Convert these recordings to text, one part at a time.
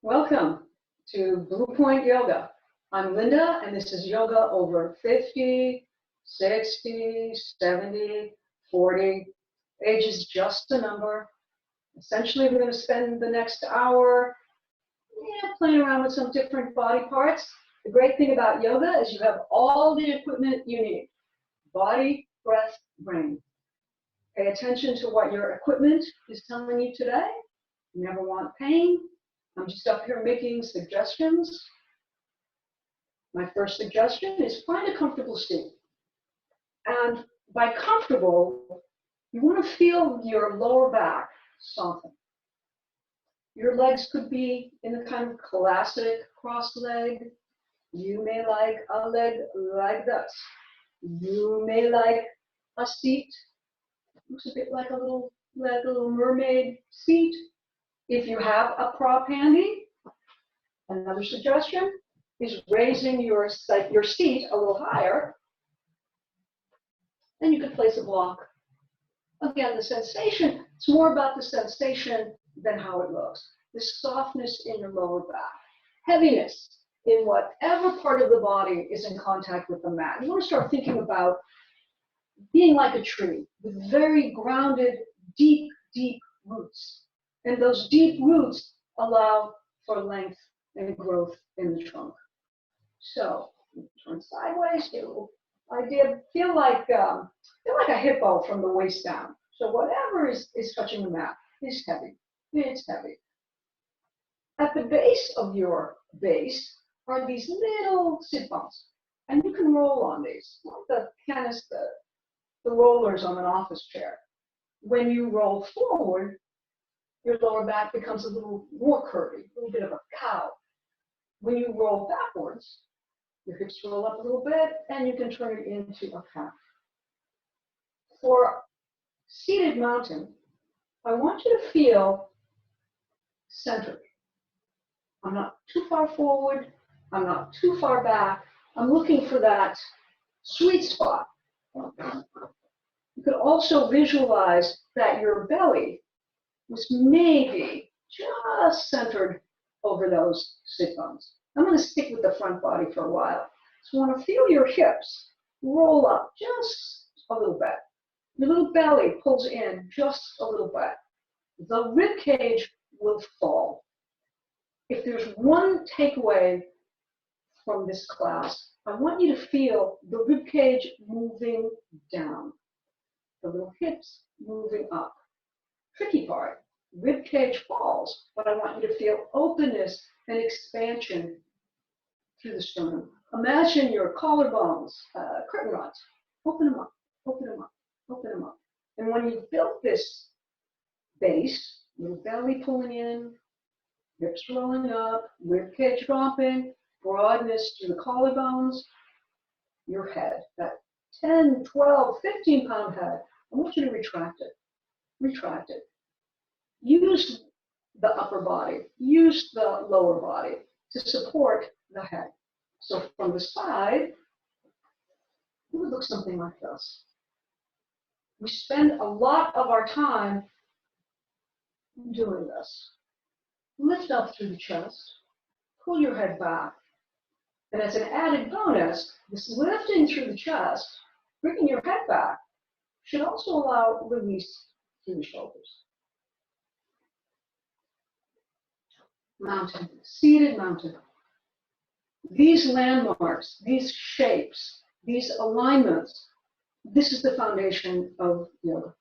Welcome to Blue Point Yoga. I'm Linda, and this is yoga over 50, 60, 70, 40. Age is just a number. Essentially, we're going to spend the next hour playing around with some different body parts. The great thing about yoga is you have all the equipment you need. Body, breath, brain. Pay attention to what your equipment is telling you today. You never want pain. I'm just up here making suggestions. My first suggestion is find a comfortable seat. And by comfortable, you want to feel your lower back soften. Your legs could be in the kind of classic cross leg. You may like a leg like this. You may like a seat. Looks a bit like a little mermaid seat. If you have a prop handy, another suggestion is raising your seat a little higher. Then you can place a block. Again, the sensation, it's more about the sensation than how it looks. This softness in your lower back, heaviness in whatever part of the body is in contact with the mat. You want to start thinking about being like a tree with very grounded, deep, deep roots. And those deep roots allow for length and growth in the trunk. So turn sideways. Feel like a hippo from the waist down. So whatever is touching the mat is heavy. It's heavy. At the base of your base are these little sit bones, and you can roll on these, like the rollers on an office chair. When you roll forward, your lower back becomes a little more curvy, a little bit of a cow. When you roll backwards, your hips roll up a little bit, and you can turn it into a calf. For seated mountain, I want you to feel centered. I'm not too far forward. I'm not too far back. I'm looking for that sweet spot. You could also visualize that your belly was maybe just centered over those sit bones. I'm going to stick with the front body for a while. So I want to feel your hips roll up just a little bit. Your little belly pulls in just a little bit. The rib cage will fall. If there's one takeaway from this class, I want you to feel the rib cage moving down, the little hips moving up. Tricky part. Rib cage falls, but I want you to feel openness and expansion through the sternum. Imagine your collarbones, curtain rods. Open them up, open them up, open them up. And when you've built this base, your belly pulling in, hips rolling up, rib cage dropping, broadness through the collarbones, your head, that 10, 12, 15-pound head, I want you to retract it. Retract it. Use the upper body, use the lower body to support the head. So from the side, it would look something like this. We spend a lot of our time doing this. Lift up through the chest, pull your head back. And as an added bonus, this lifting through the chest, bringing your head back, should also allow release through the shoulders. Mountain, seated mountain. These landmarks, these shapes, these alignments, this is the foundation of yoga.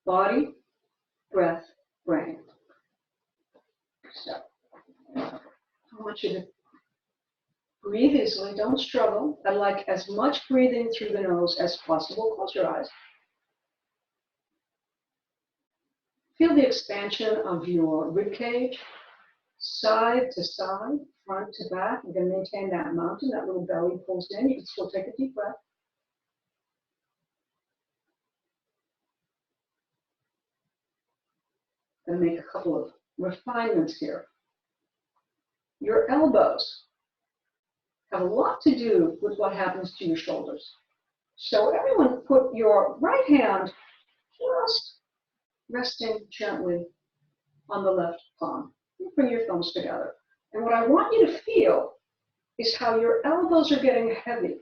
Body, breath, brain. So, I want you to breathe easily, don't struggle. I like as much breathing through the nose as possible. Close your eyes. Feel the expansion of your rib cage, side to side, front to back. You're going to maintain that mountain, that little belly pulls in. You can still take a deep breath. Going to make a couple of refinements here. Your elbows have a lot to do with what happens to your shoulders. So everyone put your right hand just resting gently on the left palm. Bring your thumbs together. And what I want you to feel is how your elbows are getting heavy.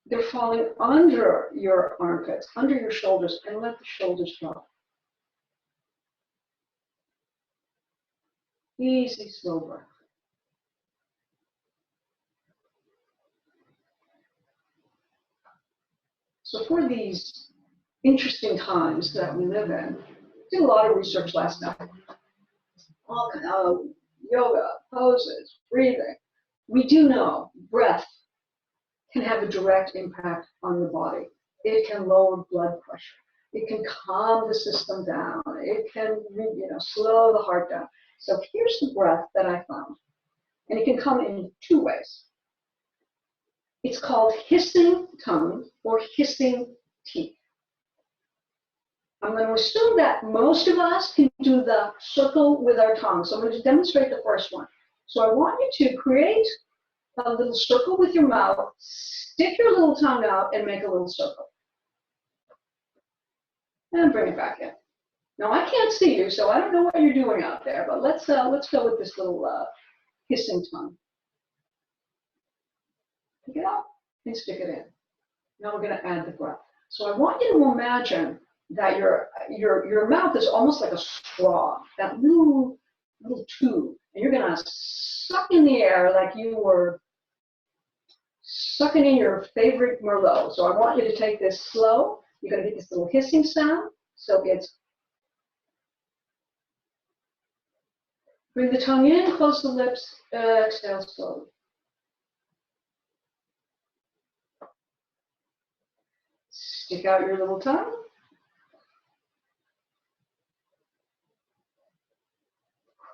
They're falling under your armpits, under your shoulders, and let the shoulders drop. Easy, slow breath. So for these interesting times that we live in, I did a lot of research last night. All kind of yoga, poses, breathing. We do know breath can have a direct impact on the body. It can lower blood pressure. It can calm the system down. It can, slow the heart down. So here's the breath that I found. And it can come in two ways. It's called hissing tongue or hissing teeth. I'm going to assume that most of us can do the circle with our tongue. So I'm going to demonstrate the first one. So I want you to create a little circle with your mouth, stick your little tongue out, and make a little circle. And bring it back in. Now I can't see you, so I don't know what you're doing out there, but let's go with this little hissing tongue. Pick it up and stick it in. Now we're going to add the breath. So I want you to imagine that your mouth is almost like a straw, that little tube, and you're going to suck in the air like you were sucking in your favorite Merlot. So I want you to take this slow. You're going to get this little hissing sound. So it's bring the tongue in, close the lips, exhale slowly. Stick out your little tongue.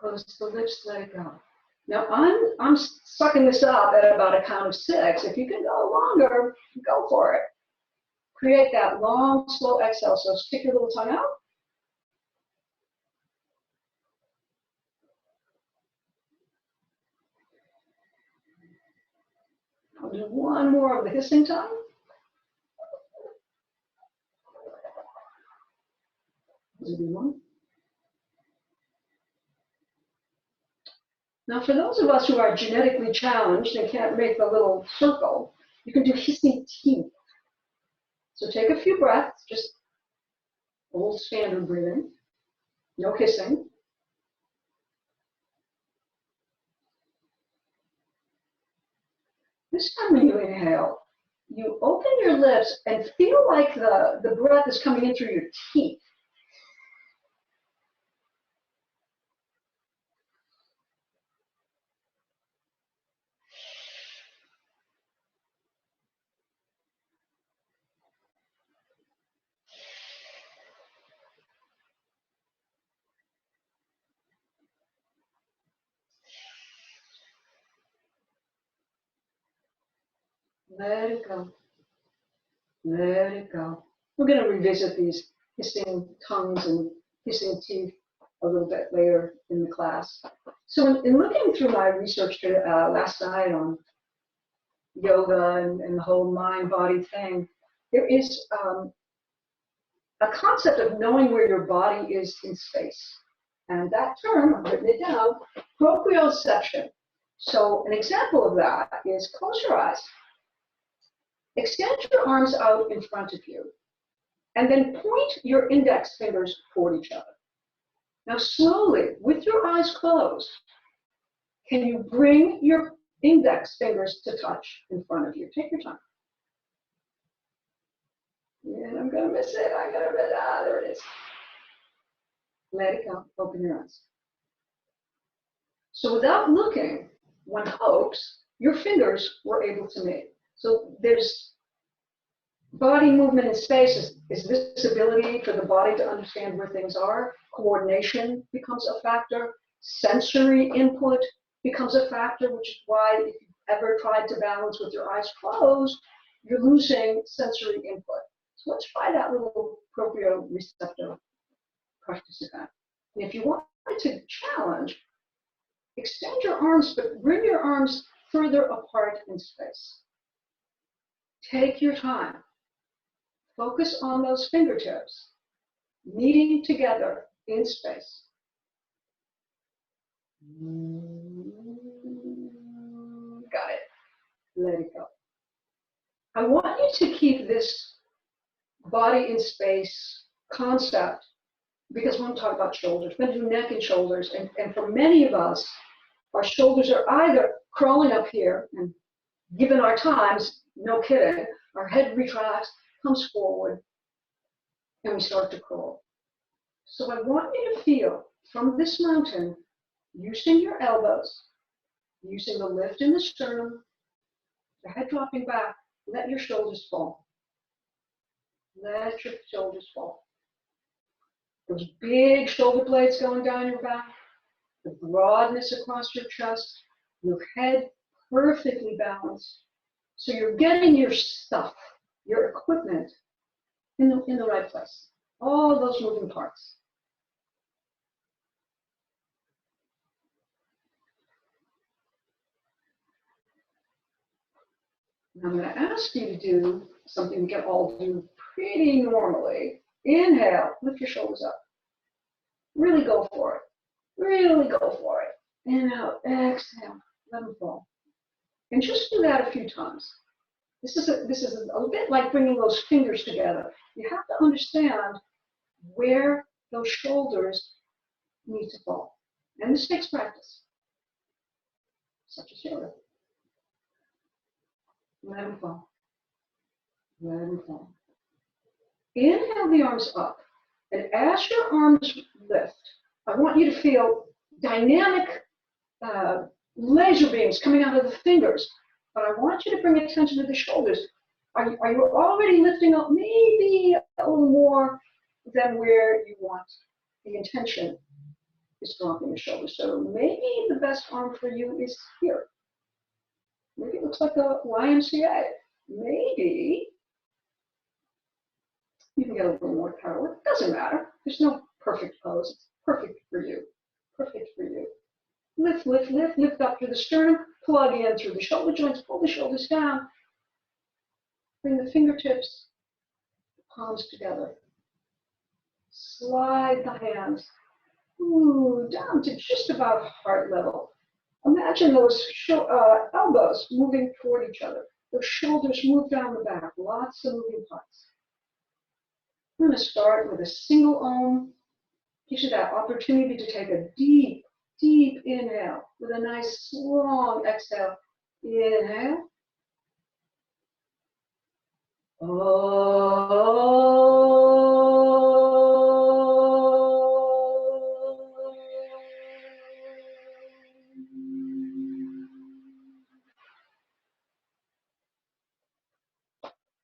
Close the lips, let it go. Now I'm sucking this up at about a count of 6. If you can go longer, go for it. Create that long, slow exhale. So stick your little tongue out. I'll do one more of the hissing tongue. This will be one. Now, for those of us who are genetically challenged and can't make the little circle, you can do hissing teeth. So take a few breaths, just old standard breathing, no hissing. This time when you inhale, you open your lips and feel like the breath is coming in through your teeth. Let it go. Let it go. We're going to revisit these hissing tongues and hissing teeth a little bit later in the class. So in looking through my research last night on yoga and the whole mind-body thing, there is a concept of knowing where your body is in space. And that term, I've written it down, proprioception. So an example of that is close your eyes. Extend your arms out in front of you, and then point your index fingers toward each other. Now slowly, with your eyes closed, can you bring your index fingers to touch in front of you? Take your time. And I'm going to miss it. I'm going to miss it. Ah, there it is. Let it go. Open your eyes. So without looking, one hopes your fingers were able to meet. So there's body movement in space is this ability for the body to understand where things are. Coordination becomes a factor. Sensory input becomes a factor, which is why if you've ever tried to balance with your eyes closed, you're losing sensory input. So let's try that little proprioceptor practice again. And if you want to challenge, extend your arms, but bring your arms further apart in space. Take your time. Focus on those fingertips, meeting together in space. Got it. Let it go. I want you to keep this body in space concept, because we're going to talk about shoulders. We're going to do neck and shoulders. And for many of us, our shoulders are either crawling up here, and given our times, no kidding, our head retracts, comes forward, and we start to crawl. So I want you to feel from this mountain, using your elbows, using the lift in the sternum, the head dropping back, let your shoulders fall. Let your shoulders fall. Those big shoulder blades going down your back, the broadness across your chest, your head perfectly balanced. So you're getting your stuff, your equipment in the right place. All those moving parts. I'm going to ask you to do something we can all do pretty normally. Inhale, lift your shoulders up. Really go for it. Really go for it. Inhale, exhale, let them fall. And just do that a few times. This is a bit like bringing those fingers together. You have to understand where those shoulders need to fall. And this takes practice, such as yoga. Let them fall. Let them fall. Inhale the arms up. And as your arms lift, I want you to feel dynamic laser beams coming out of the fingers. But I want you to bring attention to the shoulders. Are you already lifting up maybe a little more than where you want? The intention is dropping the shoulders. So maybe the best arm for you is here. Maybe it looks like a YMCA. Maybe you can get a little more power. It doesn't matter. There's no perfect pose. It's perfect for you. Perfect for you. Lift, lift, lift, lift up through the sternum. Plug in through the shoulder joints. Pull the shoulders down. Bring the fingertips, palms together. Slide the hands down to just about heart level. Imagine those elbows moving toward each other. Those shoulders move down the back. Lots of moving parts. I'm going to start with a single Om. Gives you that opportunity to take a deep, deep inhale with a nice long exhale. Inhale.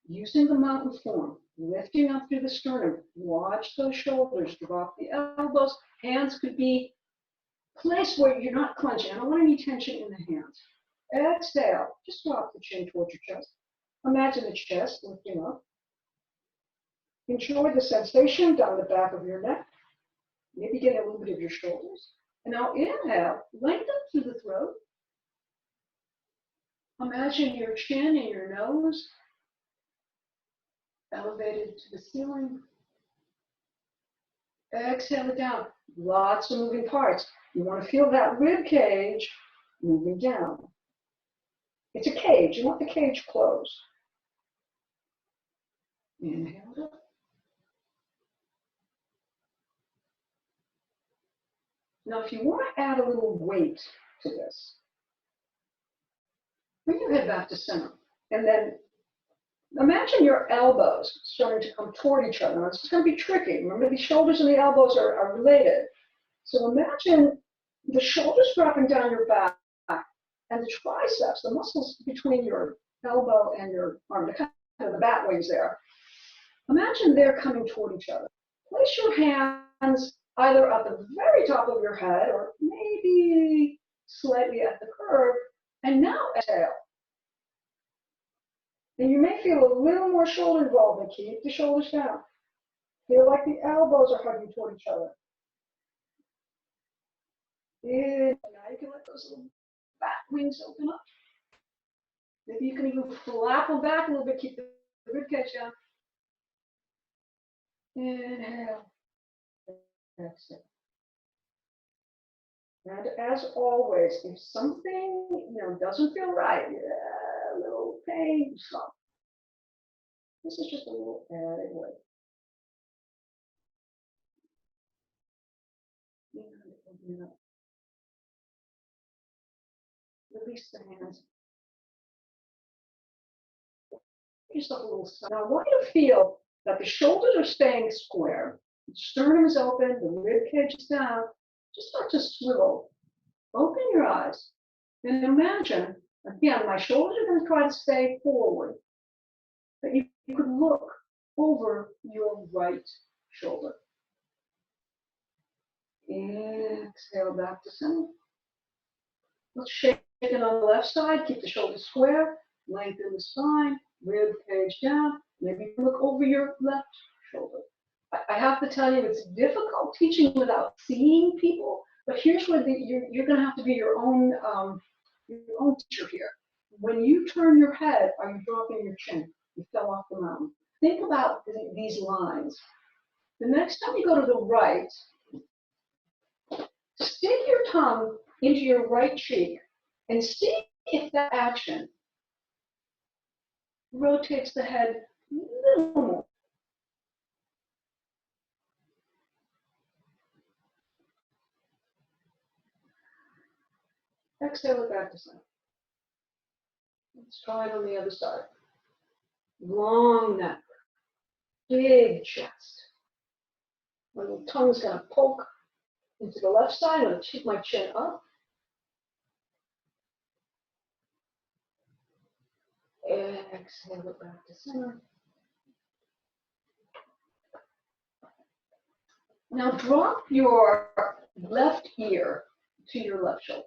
Using the mountain form, lifting up through the sternum, watch those shoulders, drop the elbows. Hands could be placed where you're not clenching. I don't want any tension in the hands. Exhale, just drop the chin towards your chest. Imagine the chest lifting up. Enjoy the sensation down the back of your neck. Maybe get a little bit of your shoulders. And now inhale, lengthen through the throat. Imagine your chin and your nose elevated to the ceiling. Exhale it down. Lots of moving parts. You want to feel that rib cage moving down. It's a cage. You want the cage closed. Inhale it up. Now, if you want to add a little weight to this, bring your head back to center. And then imagine your elbows starting to come toward each other. Now, this is going to be tricky. Remember, the shoulders and the elbows are related. So imagine the shoulders dropping down your back and the triceps, the muscles between your elbow and your arm, the kind of the bat wings there. Imagine they're coming toward each other. Place your hands either at the very top of your head or maybe slightly at the curve. And now exhale. And you may feel a little more shoulder involvement. Keep the shoulders down. Feel like the elbows are hugging toward each other. And now you can let those little bat wings open up. Maybe you can even flap them back a little bit. Keep the ribcage down. Inhale. Exhale. And as always, if something doesn't feel right, yeah, a little pain, stop. This is just a little added weight. Open it up. Release the hands. Just a little. Now I want you to feel that the shoulders are staying square, the sternum is open, the rib cage is down. Just start to swivel. Open your eyes and imagine, again, my shoulders are going to try to stay forward, but you could look over your right shoulder. Exhale back to center. Let's shake it on the left side. Keep the shoulders square. Lengthen the spine. Rib cage down. Maybe look over your left shoulder. I have to tell you, it's difficult teaching without seeing people. But here's where you're going to have to be your own teacher here. When you turn your head, are you dropping your chin? You fell off the mountain. Think about these lines. The next time you go to the right, stick your tongue into your right cheek and see if that action rotates the head a little more. Exhale it back to center. Let's try it on the other side. Long neck, big chest. My little tongue's going to poke into the left side. I'm going to keep my chin up. Exhale it back to center. Now drop your left ear to your left shoulder.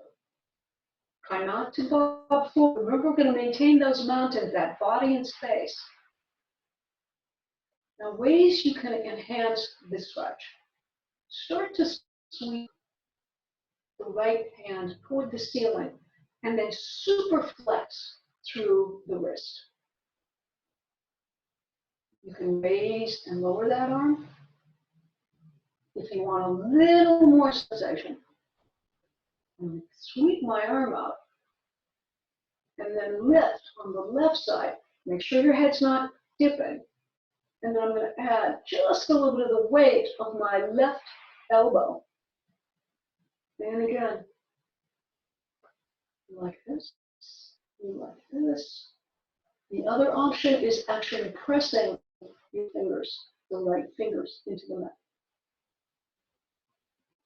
Try not to bob forward. Remember, we're going to maintain those mountains, that body and space. Now, ways you can enhance this stretch. Start to sweep the right hand toward the ceiling and then super flex through the wrist. You can raise and lower that arm. If you want a little more sensation, sweep my arm up and then lift on the left side. Make sure your head's not dipping. And then I'm going to add just a little bit of the weight of my left elbow. And again, like this, like this. The other option is actually pressing your fingers, the right fingers, into the mat.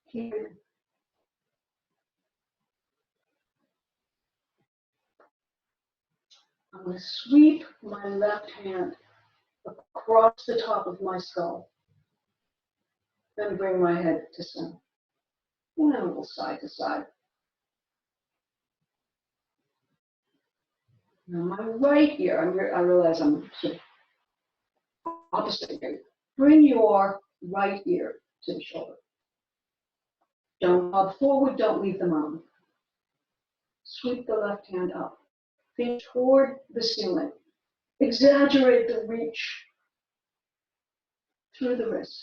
Here. I'm going to sweep my left hand across the top of my skull. Then bring my head to center. And a little side to side. Now my right ear, I realize I'm sort of opposite here. Bring your right ear to the shoulder. Don't bob forward, don't leave the mountain. Sweep the left hand up. Feet toward the ceiling. Exaggerate the reach through the wrist.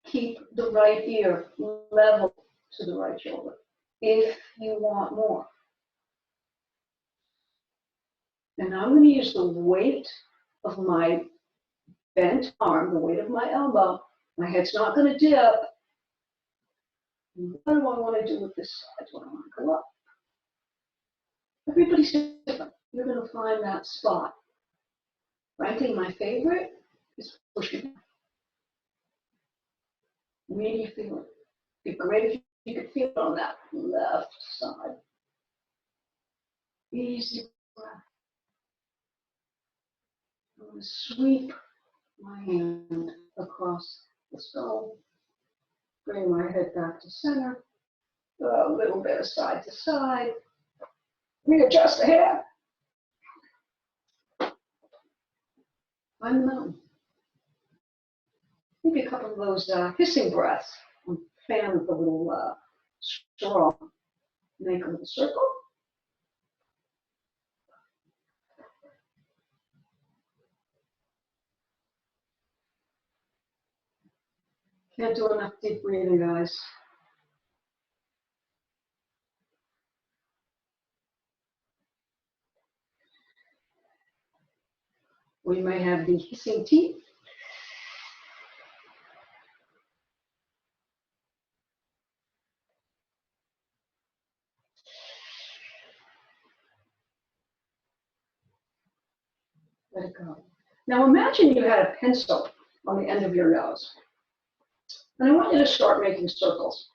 Keep the right ear level to the right shoulder if you want more. And now I'm going to use the weight of my bent arm, the weight of my elbow. My head's not going to dip. What do I want to do with this side? Do I want to go up? Everybody's different. You're going to find that spot. Frankly, my favorite is pushing. Where do you feel it? It'd be great if you could feel it on that left side. Easy breath. I'm going to sweep my hand across the skull. Bring my head back to center. A little bit of side to side. Readjust the head. Find the mountain. Maybe a couple of those hissing breaths. I'm a fan of the little straw. Make a little circle. Can't do enough deep breathing, guys. or you may have the hissing teeth. Let it go. Now imagine you had a pencil on the end of your nose. And I want you to start making circles.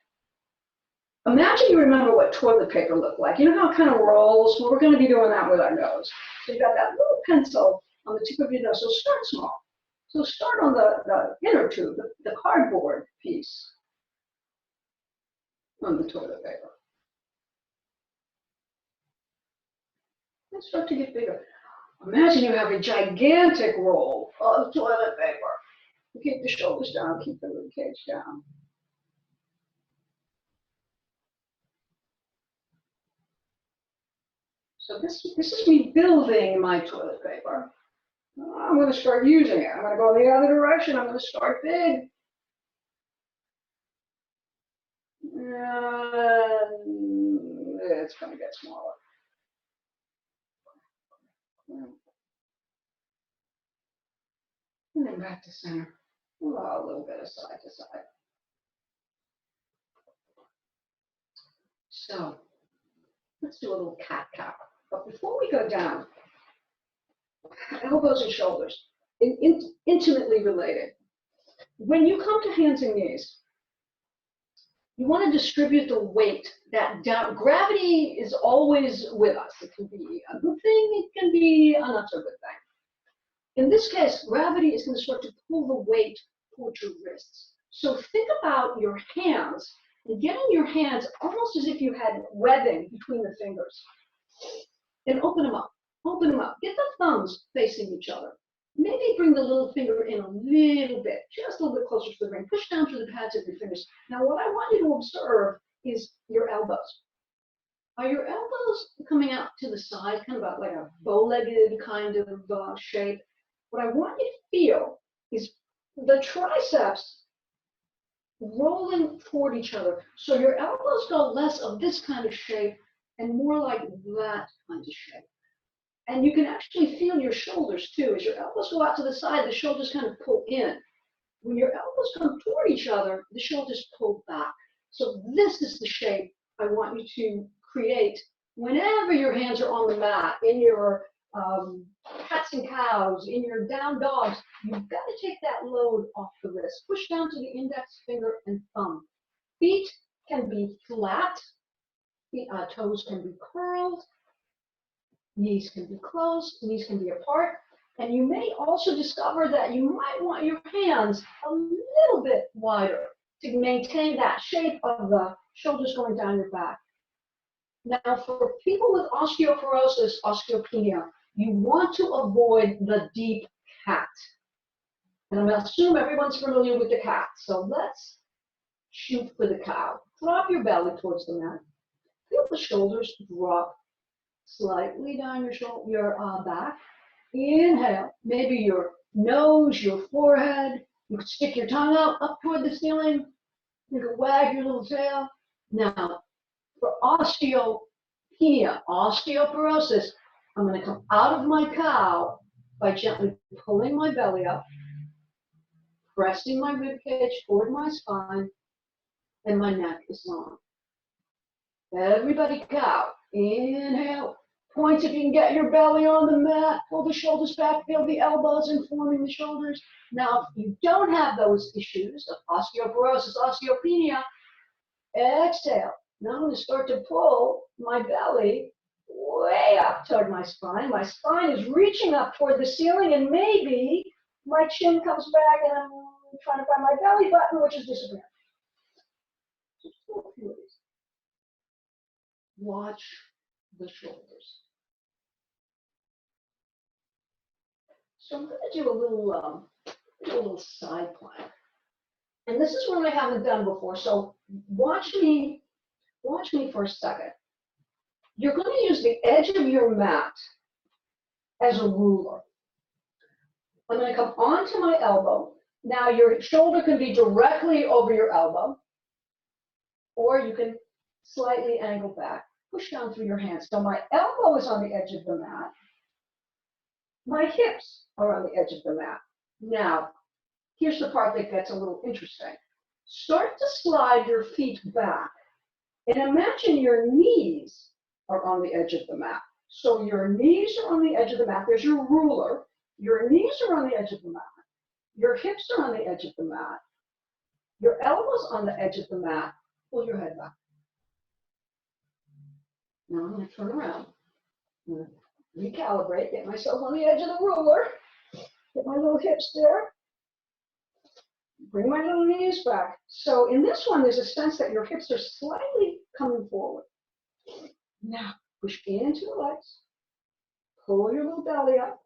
Imagine you remember what toilet paper looked like. You know how it kind of rolls? Well, we're going to be doing that with our nose. So you got that little pencil on the tip of your nose. So start small. So start on the inner tube, the cardboard piece on the toilet paper. And start to get bigger. Imagine you have a gigantic roll of toilet paper. Keep the shoulders down, keep the rib cage down. So this is me building my toilet paper. I'm going to start using it. I'm going to go in the other direction. I'm going to start big. And it's going to get smaller. And then back to center. A little bit of side to side. So let's do a little cat cow. But before we go down, elbows and shoulders, intimately related. When you come to hands and knees, you want to distribute the weight that down. Gravity is always with us. It can be a good thing, it can be a not so good thing. In this case, gravity is going to start to pull the weight towards your wrists. So think about your hands and getting your hands almost as if you had webbing between the fingers. And open them up, open them up. Get the thumbs facing each other. Maybe bring the little finger in a little bit, just a little bit closer to the ring. Push down to the pads of your fingers. Now what I want you to observe is your elbows. Are your elbows coming out to the side, kind of like a bow-legged kind of shape? What I want you to feel is the triceps rolling toward each other. So your elbows go less of this kind of shape and more like that kind of shape. And you can actually feel your shoulders too. As your elbows go out to the side, the shoulders kind of pull in. When your elbows come toward each other, the shoulders pull back. So this is the shape I want you to create whenever your hands are on the mat, in your cats and cows, in your down dogs. You've got to take that load off the wrist. Push down to the index finger and thumb. Feet can be flat. The toes can be curled. Knees can be closed, knees can be apart, and you may also discover that you might want your hands a little bit wider to maintain that shape of the shoulders going down your back. Now, for people with osteoporosis, osteopenia, you want to avoid the deep cat. And I'm going to assume everyone's familiar with the cat, so let's shoot for the cow. Drop your belly towards the mat. Feel the shoulders drop slightly down your back. Inhale, maybe your nose, your forehead. You could stick your tongue out up toward the ceiling. You could wag your little tail. Now, for osteopenia, osteoporosis, I'm going to come out of my cow by gently pulling my belly up, pressing my rib cage toward my spine, and my neck is long. Everybody cow. Inhale. Points if you can get your belly on the mat. Pull the shoulders back. Feel the elbows informing the shoulders. Now, if you don't have those issues of osteoporosis, osteopenia, exhale. Now I'm going to start to pull my belly way up toward my spine. My spine is reaching up toward the ceiling, and maybe my chin comes back and I'm trying to find my belly button, which is disappearing. Just do a few of these. Watch the shoulders. So I'm going to do a little side plank. And this is one I haven't done before, so watch me for a second. You're going to use the edge of your mat as a ruler. I'm going to come onto my elbow. Now your shoulder can be directly over your elbow, or you can slightly angle back. Push down through your hands. So my elbow is on the edge of the mat. My hips are on the edge of the mat. Now, here's the part that gets a little interesting. Start to slide your feet back and imagine your knees are on the edge of the mat. So your knees are on the edge of the mat. There's your ruler. Your knees are on the edge of the mat. Your hips are on the edge of the mat. Your elbows on the edge of the mat. Pull your head back. Now I'm going to turn around. I'm going to recalibrate, get myself on the edge of the ruler. Get my little hips there. Bring my little knees back. So in this one, there's a sense that your hips are slightly coming forward. Now, push into the legs. Pull your little belly up.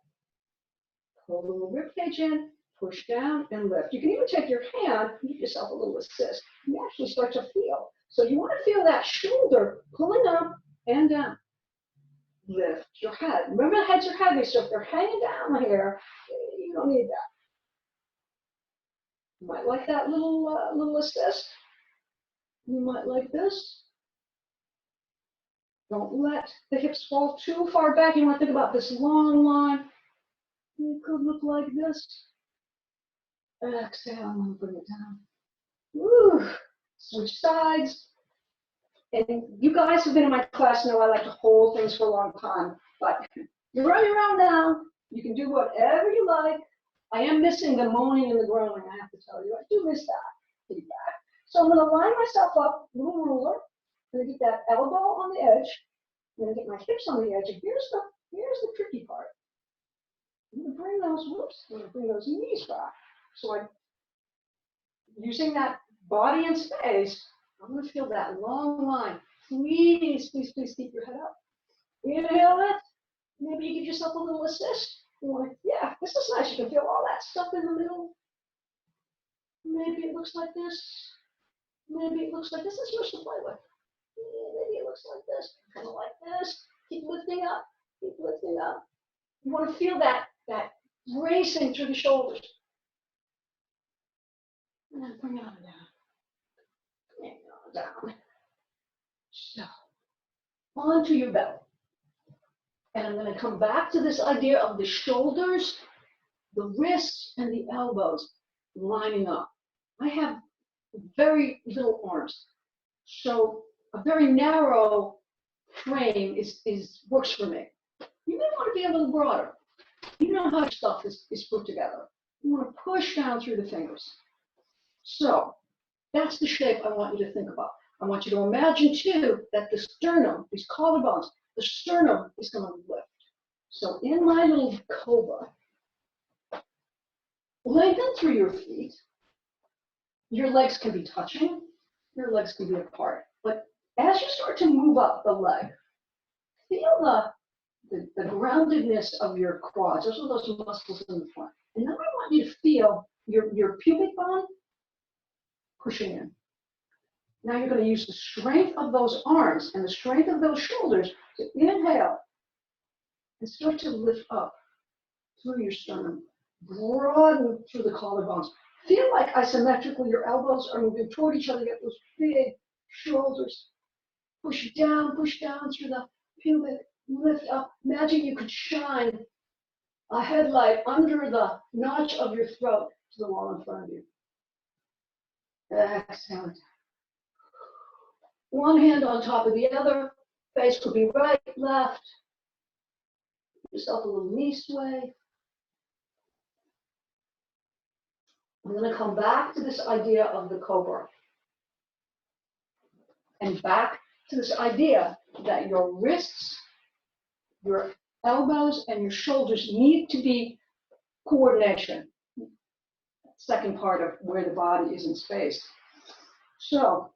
Pull the little rib cage in. Push down and lift. You can even take your hand, give yourself a little assist. You actually start to feel. So you want to feel that shoulder pulling up and down. Lift your head. Remember, heads are heavy, so if they're hanging down here, you don't need that. You might like that little assist. You might like this. Don't let the hips fall too far back. You want to think about this long line. It could look like this. Exhale, I'm going to bring it down. Woo. Switch sides. And you guys who've been in my class know I like to hold things for a long time. But you're running around now. You can do whatever you like. I am missing the moaning and the groaning, I have to tell you. I do miss that feedback. So I'm going to line myself up, little ruler. I'm going to get that elbow on the edge. I'm going to get my hips on the edge. And here's the tricky part. I'm going to bring those knees back. So I'm using that body and space. I'm going to feel that long line. Please, please, please keep your head up. Inhale it. Maybe you give yourself a little assist. Yeah, this is nice. You can feel all that stuff in the middle. Maybe it looks like this. Maybe it looks like this. There's much to play with. Maybe it looks like this. Kind of like this. Keep lifting up. Keep lifting up. You want to feel that racing through the shoulders. And then bring it on down. Bring it on down. So, onto your belly. And I'm going to come back to this idea of the shoulders, the wrists, and the elbows lining up. I have very little arms, so a very narrow frame works for me. You may want to be a little broader. You know how stuff is put together. You want to push down through the fingers. So that's the shape I want you to think about. I want you to imagine, too, that the sternum, these collarbones, the sternum is going to lift. So in my little cobra, lengthen through your feet. Your legs can be touching. Your legs can be apart. But as you start to move up the leg, feel the groundedness of your quads. Those are those muscles in the front. And then I want you to feel your pubic bone pushing in. Now you're going to use the strength of those arms and the strength of those shoulders to inhale and start to lift up through your sternum. Broaden through the collarbones. Feel like isometrically your elbows are moving toward each other. Get those big shoulders. Push down through the pubic. Lift up. Imagine you could shine a headlight under the notch of your throat to the wall in front of you. Exhale. One hand on top of the other. Face could be right, left. Give yourself a little knee sway. I'm going to come back to this idea of the cobra. And back to this idea that your wrists, your elbows, and your shoulders need to be coordination. Second part of where the body is in space. So,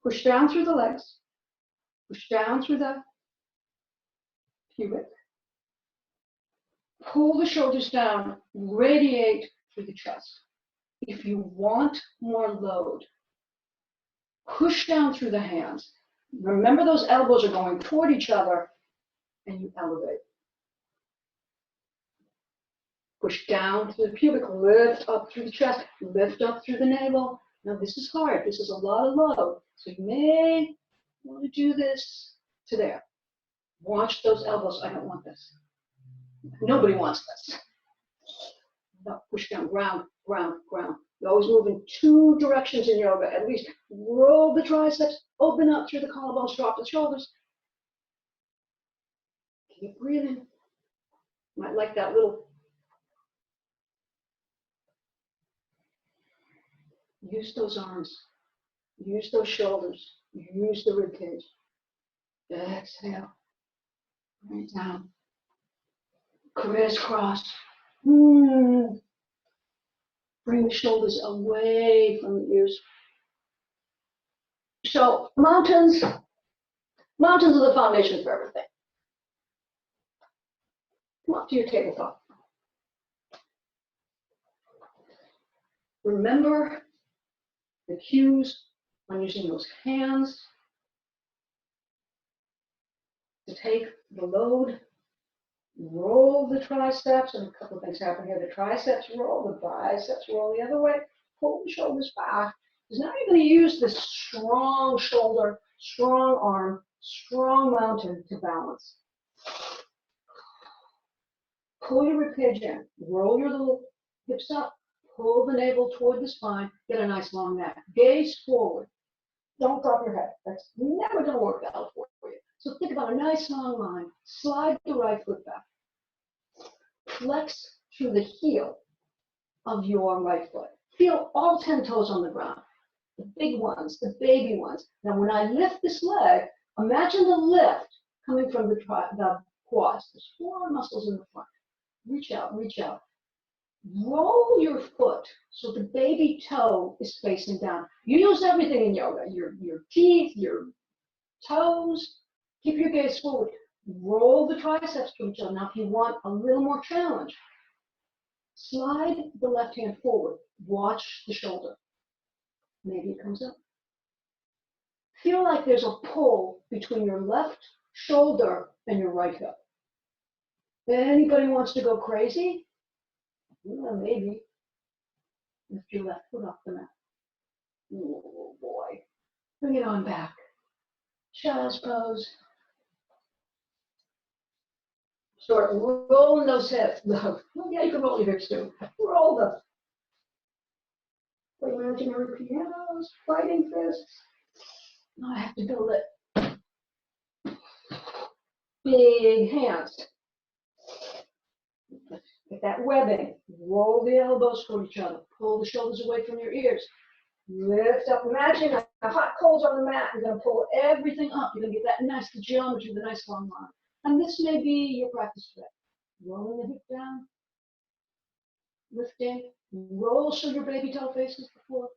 push down through the legs. Push down through the pubic. Pull the shoulders down. Radiate through the chest. If you want more load, push down through the hands. Remember, those elbows are going toward each other, and you elevate. Push down through the pubic, lift up through the chest, lift up through the navel. Now this is hard, this is a lot of load. So you may want to do this to there. Watch those elbows, I don't want this. Nobody wants this. No, push down, ground, ground, ground. You always move in two directions in yoga. At least roll the triceps, open up through the collarbones, drop the shoulders. Keep breathing. Might like that little. Use those arms. Use those shoulders. Use the ribcage. Exhale. Bring it down. Crisscross. Bring the shoulders away from the ears. So mountains are the foundation for everything. Come up to your tabletop. Remember the cues on using those hands to take the load. Roll the triceps, and a couple of things happen here. The triceps roll, the biceps roll the other way. Pull the shoulders back. Because now you're going to use this strong shoulder, strong arm, strong mountain to balance. Pull your ribcage in. Roll your little hips up. Pull the navel toward the spine. Get a nice long neck. Gaze forward. Don't drop your head. That's never going to work out for you. So think about a nice long line. Slide the right foot back. Flex through the heel of your right foot. Feel all 10 toes on the ground. The big ones, the baby ones. Now when I lift this leg, imagine the lift coming from the quads. There's 4 muscles in the front. Reach out, reach out. Roll your foot so the baby toe is facing down. You use everything in yoga, your teeth, your toes. Keep your gaze forward. Roll the triceps to each other. Now, if you want a little more challenge, slide the left hand forward. Watch the shoulder. Maybe it comes up. Feel like there's a pull between your left shoulder and your right hip. Anybody wants to go crazy? Well, maybe. Lift your left foot off the mat. Oh boy. Bring it on back. Child's pose. Start rolling those hips. Yeah, you can roll your hips too. Roll them. Play imaginary pianos, fighting fists. Now I have to build it. Big hands. Get that webbing. Roll the elbows toward each other. Pull the shoulders away from your ears. Lift up. Imagine a hot coals on the mat. You're going to pull everything up. You're going to get that nice geometry, the nice long line. And this may be your practice today. Rolling the hip down. Lifting. Roll so your baby toe faces the floor.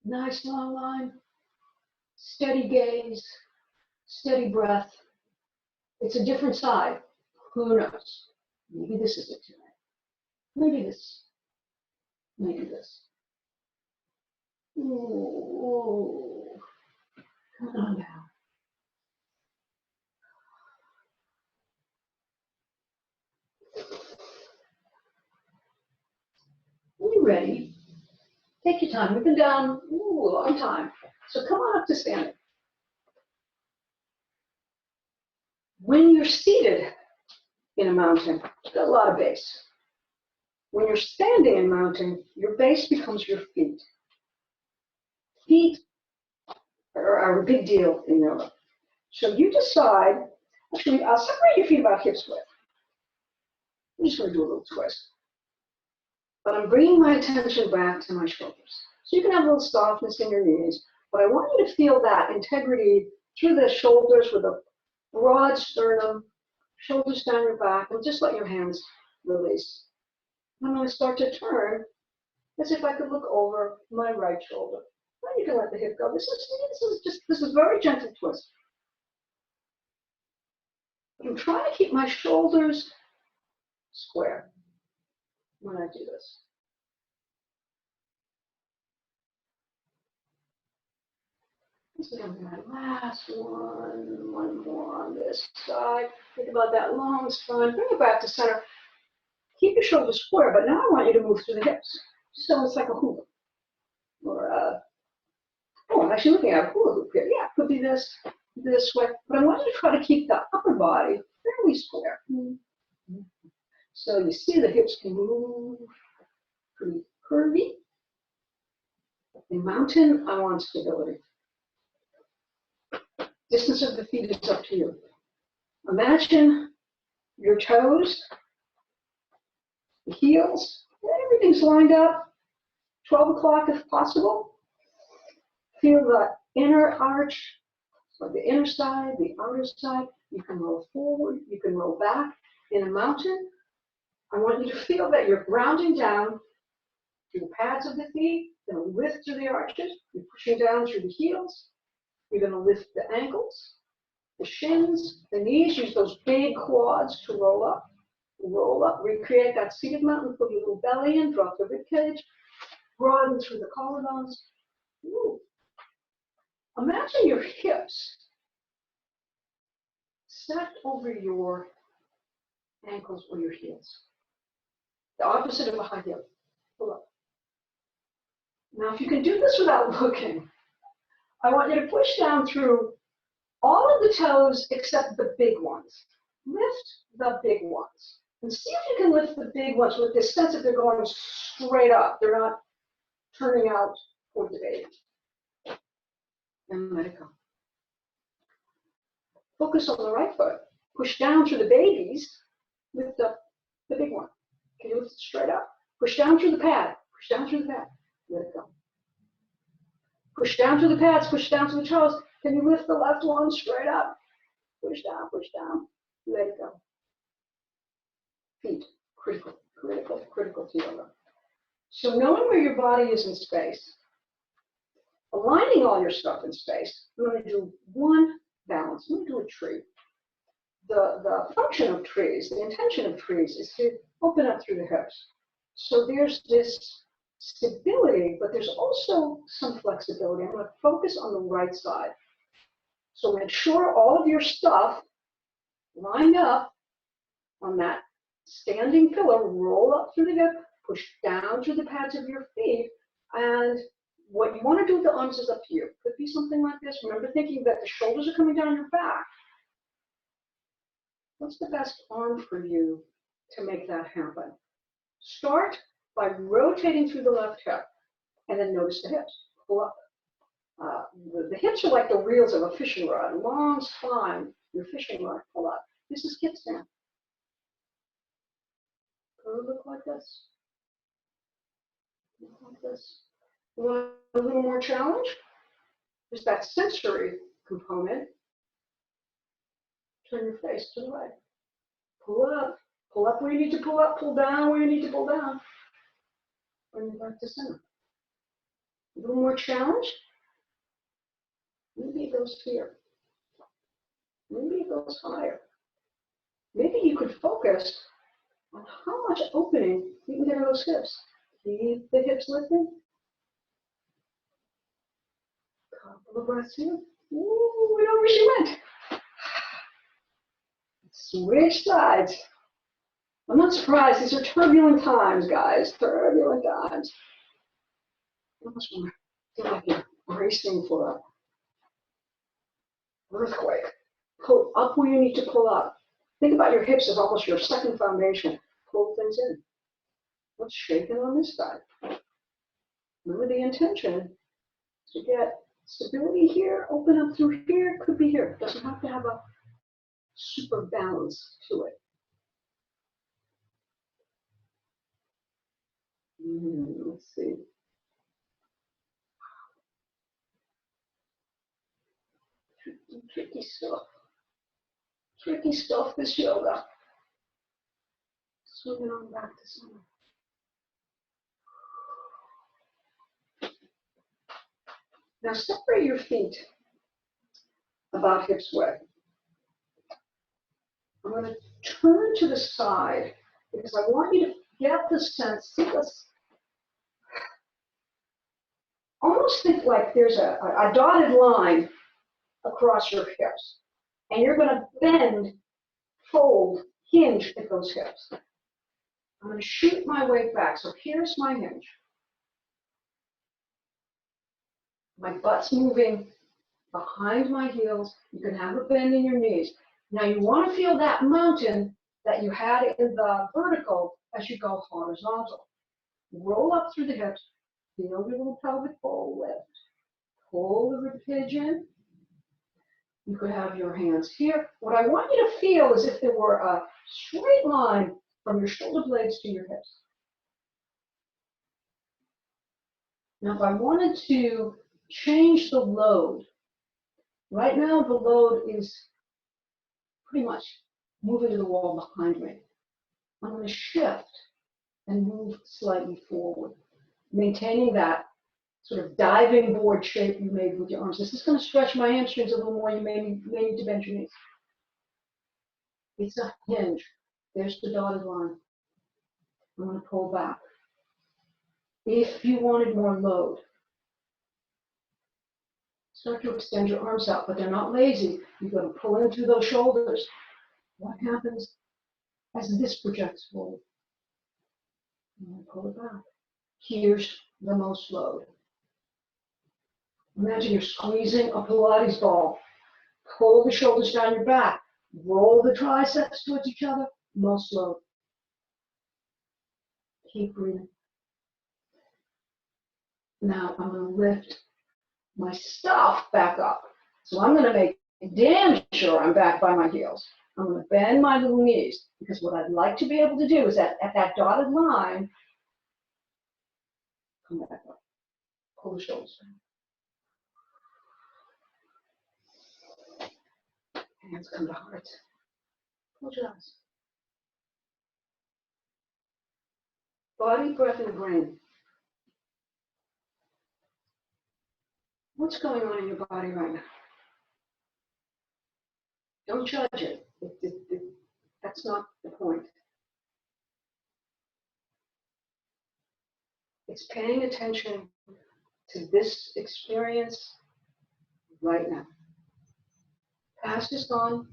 Nice long line. Steady gaze. Steady breath. It's a different side. Who knows? Maybe this is it tonight. Maybe this. Maybe this. Ooh. Come on down. When you're ready, take your time. We've been down a long time. So come on up to standing. When you're seated in a mountain, you've got a lot of base. When you're standing in mountain, your base becomes your feet. Feet are a big deal in yoga. So you decide, actually, I'll separate your feet about hips width. I'm just going to do a little twist. But I'm bringing my attention back to my shoulders. So you can have a little softness in your knees, but I want you to feel that integrity through the shoulders with a broad sternum, shoulders down your back, and just let your hands release. I'm going to start to turn as if I could look over my right shoulder. Then you can let the hip go. This is very gentle twist. I'm trying to keep my shoulders square when I do this. This is going to be my last one more on this side. Think about that long spine. Bring it back to center. Keep your shoulders square, but now I want you to move through the hips. So it's like a hula. Or I'm actually looking at a hula hoop here. Yeah, it could be this way. But I want you to try to keep the upper body fairly square. So you see the hips can move pretty curvy. In mountain, I want stability. Distance of the feet is up to you. Imagine your toes, the heels, everything's lined up, 12 o'clock if possible. Feel the inner arch, or the inner side, the outer side. You can roll forward, you can roll back. In a mountain, I want you to feel that you're grounding down through the pads of the feet, you're going to lift through the arches, you're pushing down through the heels, you're going to lift the ankles, the shins, the knees, use those big quads to roll up, recreate that seated mountain, put your little belly in, drop the rib cage, broaden through the collarbones. Ooh. Imagine your hips stacked over your ankles or your heels. The opposite of a high heel. Pull up. Now, if you can do this without looking, I want you to push down through all of the toes except the big ones. Lift the big ones. And see if you can lift the big ones with this sense that they're going straight up. They're not turning out toward the baby. And let it go. Focus on the right foot. Push down through the babies. Lift up the big one. Can you lift it straight up? Push down through the pad. Push down through the pad. Let it go. Push down through the pads. Push down to the toes. Can you lift the left one straight up? Push down, let it go. Feet, critical to yoga. So knowing where your body is in space, aligning all your stuff in space, I'm going to do one balance. I'm going to do a tree. The function of trees, the intention of trees is to open up through the hips. So there's this stability, but there's also some flexibility. I'm going to focus on the right side. So make sure all of your stuff lined up on that standing pillar, roll up through the hip, push down through the pads of your feet, and what you want to do with the arms is up to you. Could be something like this. Remember thinking that the shoulders are coming down your back. What's the best arm for you to make that happen? Start by rotating through the left hip, and then notice the hips. Pull up. The hips are like the reels of a fishing rod. Long spine, your fishing rod. Pull up. This is kickstand. Could it look like this? Look like this. You want a little more challenge? There's that sensory component. Turn your face to the right. Pull up. Pull up where you need to pull up. Pull down where you need to pull down. Bring it back to center. A little more challenge. Maybe it goes here. Maybe it goes higher. Maybe you could focus on how much opening you can get in those hips. Keep the hips lifted. Couple of breaths here. Ooh, we know where she went. Switch sides. I'm not surprised. These are turbulent times, guys. Turbulent times. Almost feel like you're bracing for an earthquake. Pull up where you need to pull up. Think about your hips as almost your second foundation. Pull things in. What's shaking on this side? Remember the intention to get stability here, open up through here, could be here. Doesn't have to have a super balance to it. Let's see. Tricky stuff. Tricky stuff, this yoga. Swinging on back to center. Now separate your feet about hips width. I'm going to turn to the side because I want you to get the sense, see this, almost think like there's a dotted line across your hips. And you're going to bend, fold, hinge at those hips. I'm going to shoot my weight back. So here's my hinge. My butt's moving behind my heels. You can have a bend in your knees. Now you want to feel that mountain that you had in the vertical as you go horizontal. Roll up through the hips, feel your little pelvic bowl lift. Pull the ribcage in. You could have your hands here. What I want you to feel is if there were a straight line from your shoulder blades to your hips. Now, if I wanted to change the load, right now the load is pretty much moving to the wall behind me. I'm going to shift and move slightly forward, maintaining that sort of diving board shape you made with your arms. This is going to stretch my hamstrings a little more. You may need to bend your knees. It's a hinge. There's the dotted line. I'm going to pull back. If you wanted more load, start to extend your arms out, but they're not lazy. You're going to pull in through those shoulders. What happens as this projects forward? I'm going to pull it back. Here's the most load. Imagine you're squeezing a Pilates ball. Pull the shoulders down your back. Roll the triceps towards each other. Most load. Keep breathing. Now I'm going to lift my stuff back up. So I'm going to make damn sure I'm back by my heels. I'm going to bend my little knees, because what I'd like to be able to do is at that dotted line, come back up. Pull the shoulders down. Hands come to heart. Close your eyes. Body, breath, and brain. What's going on in your body right now? Don't judge it. That's not the point. It's paying attention to this experience right now. Past is gone.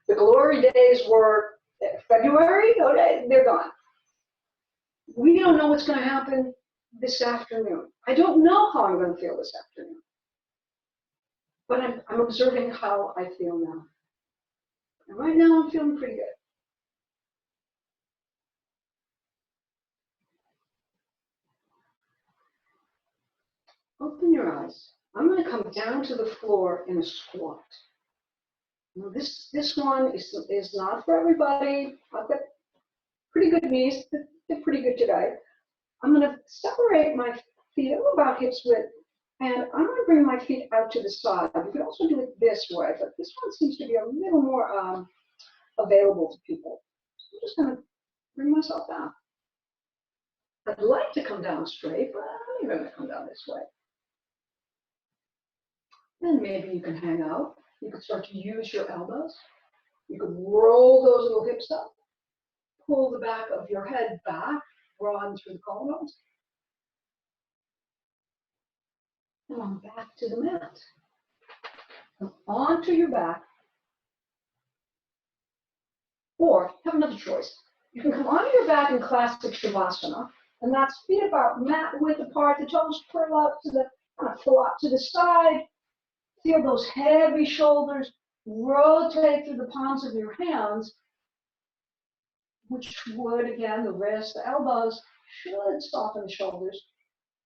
The glory days were February, okay, they're gone. We don't know what's going to happen this afternoon. I don't know how I'm going to feel this afternoon. But I'm observing how I feel now. And right now I'm feeling pretty good. Open your eyes. I'm going to come down to the floor in a squat. Now this one is not for everybody. I've got pretty good knees. They're pretty good today. I'm going to separate my feet about hips width, and I'm going to bring my feet out to the side. You could also do it this way, but this one seems to be a little more available to people. I'm just going to bring myself down. I'd like to come down straight, but I'm going to come down this way. Then maybe you can hang out. You could start to use your elbows. You could roll those little hips up. Pull the back of your head back, broaden through the collarbones. And on back to the mat. Come onto your back. Or have another choice. You can come onto your back in classic Shavasana, and that's feet about mat width apart, the toes curl up to the kind of flop to the side. Feel those heavy shoulders rotate through the palms of your hands, which would, again, the wrists, the elbows, should soften the shoulders.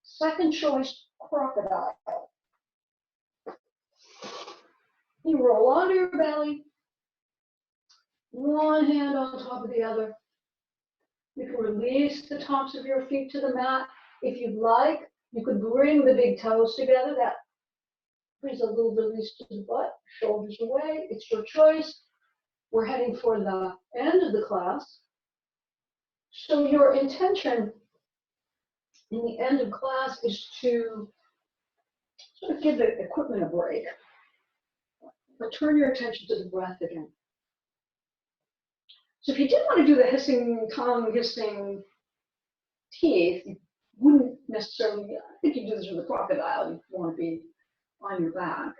Second choice, crocodile. You roll onto your belly, one hand on top of the other. You can release the tops of your feet to the mat. If you'd like, you could bring the big toes together. That brings a little release to the butt, shoulders away. It's your choice. We're heading for the end of the class. So your intention in the end of class is to sort of give the equipment a break, but turn your attention to the breath again. So if you did want to do the hissing tongue, hissing teeth, you wouldn't necessarily, I think you do this with a crocodile, you want to be on your back.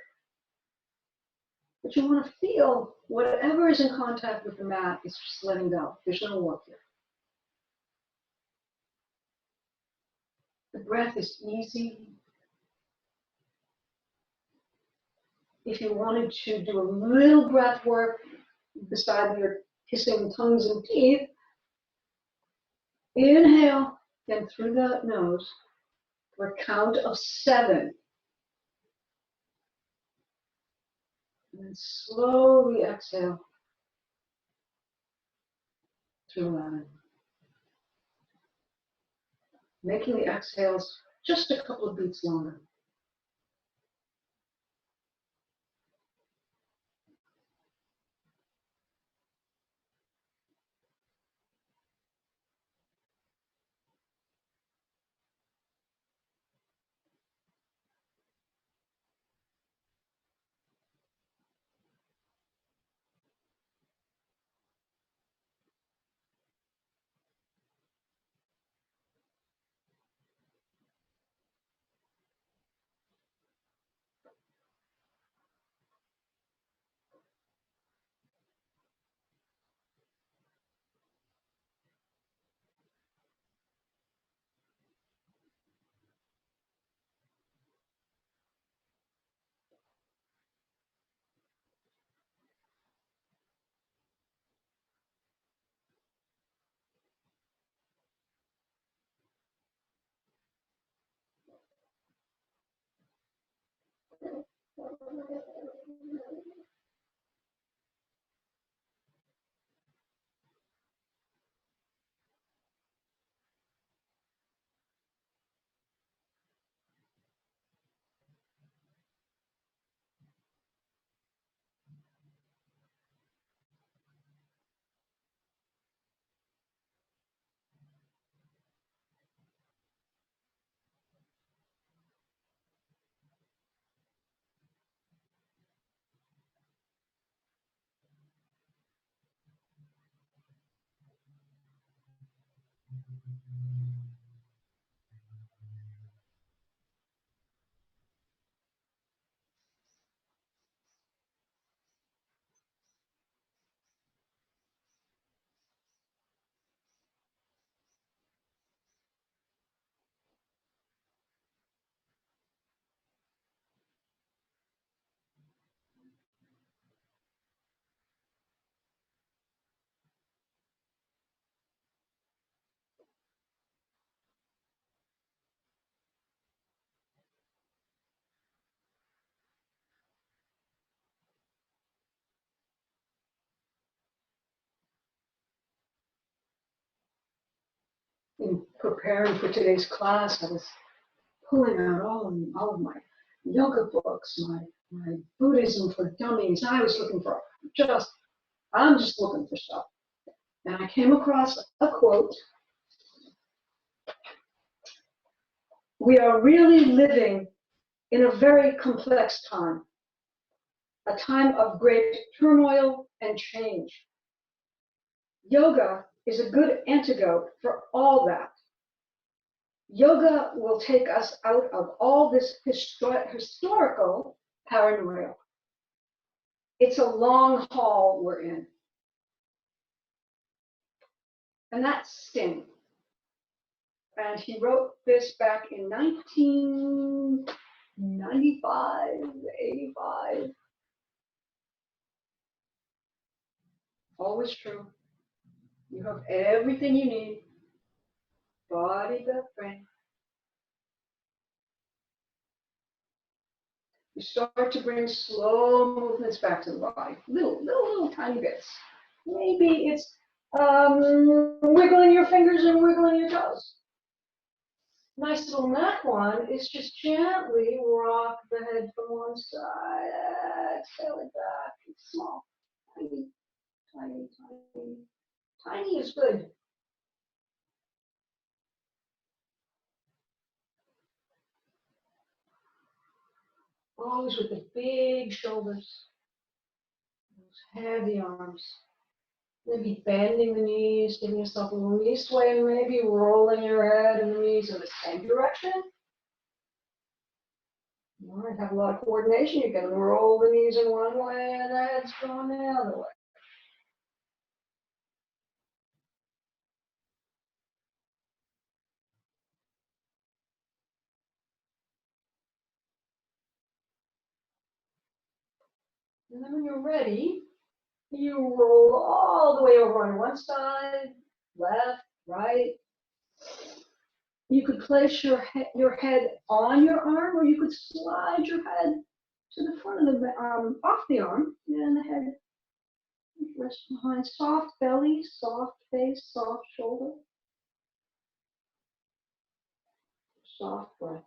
But you want to feel whatever is in contact with the mat is just letting go. There's no work here. The breath is easy. If you wanted to do a little breath work, beside your hissing tongues and teeth. Inhale in through the nose for a count of 7. And then slowly exhale through 11. Making the exhales just a couple of beats longer. In preparing for today's class, I was pulling out all of my yoga books, my Buddhism for dummies. I was looking for I'm just looking for stuff. And I came across a quote. We are really living in a very complex time, a time of great turmoil and change. Yoga is a good antidote for all that. Yoga will take us out of all this historical paranoia. It's a long haul we're in. And that's Sting. And he wrote this back in 1995, 85. Always true. You have everything you need. Body, the brain. You start to bring slow movements back to the body. Little tiny bits. Maybe it's wiggling your fingers and wiggling your toes. Nice little neck one is just gently rock the head from one side, exhale it back. It's small, tiny, tiny, tiny. Tiny is good. Always with the big shoulders, those heavy arms. Maybe bending the knees, giving yourself a little knee sway, and maybe rolling your head and the knees in the same direction. You might have a lot of coordination. You can roll the knees in one way and the head's going the other way. And then when you're ready, You roll all the way over on one side, left, right. You could place your head on your arm, or you could slide your head to the front of the arm, off the arm, and the head rest behind. Soft belly, soft face, soft shoulder, soft breath.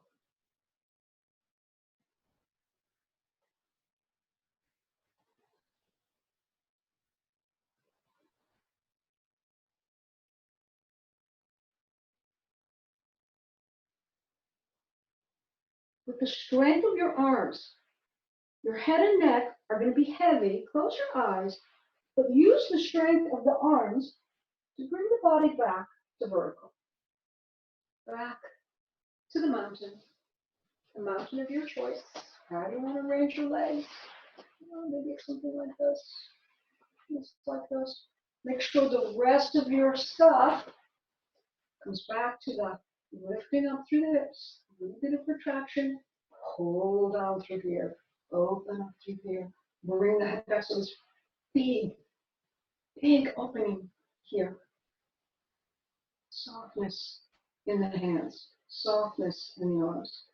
With the strength of your arms, your head and neck are going to be heavy. Close your eyes, but use the strength of the arms to bring the body back to vertical. Back to the mountain of your choice. How do you want to arrange your legs? Maybe it's something like this, just like this. Make sure the rest of your stuff comes back to the lifting up through the hips, a little bit of retraction, pull down through here, open up through here, bring the head back to this big, big opening here. Softness in the hands, softness in the arms.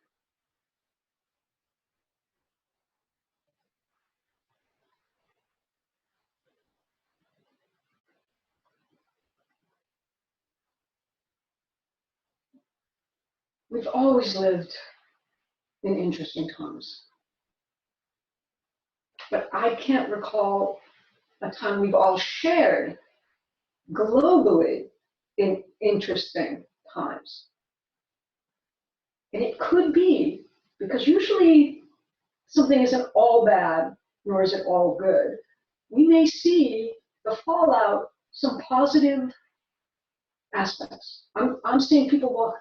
We've always lived in interesting times. But I can't recall a time we've all shared globally in interesting times. And it could be, because usually something isn't all bad, nor is it all good. We may see the fallout, some positive aspects. I'm seeing people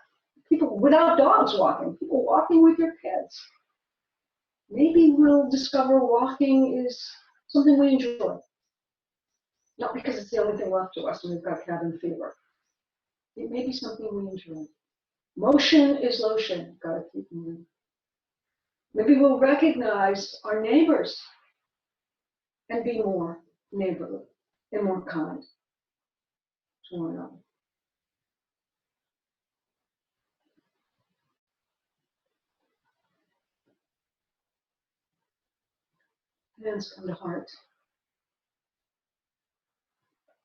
without dogs walking, people walking with their kids. Maybe we'll discover walking is something we enjoy. Not because it's the only thing left to us and we've got cabin fever. It may be something we enjoy. Motion is lotion, gotta keep moving. Maybe we'll recognize our neighbors and be more neighborly and more kind to one another. Hands come to heart.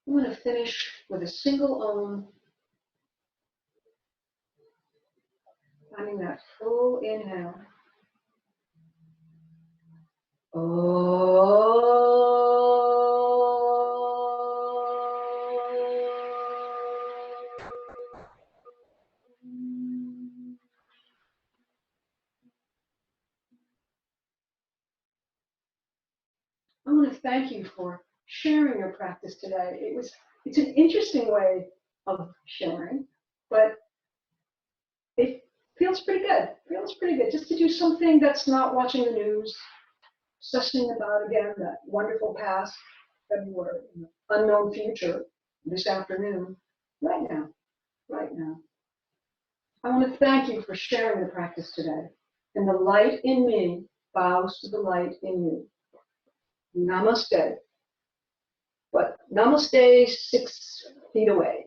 I'm going to finish with a single Om, finding that full inhale. I want to thank you for sharing your practice today. It's an interesting way of sharing, but it feels pretty good. Feels pretty good just to do something that's not watching the news, obsessing about again that wonderful past, February, unknown future, this afternoon, right now, right now. I want to thank you for sharing the practice today. And the light in me bows to the light in you. Namaste. But namaste 6 feet away.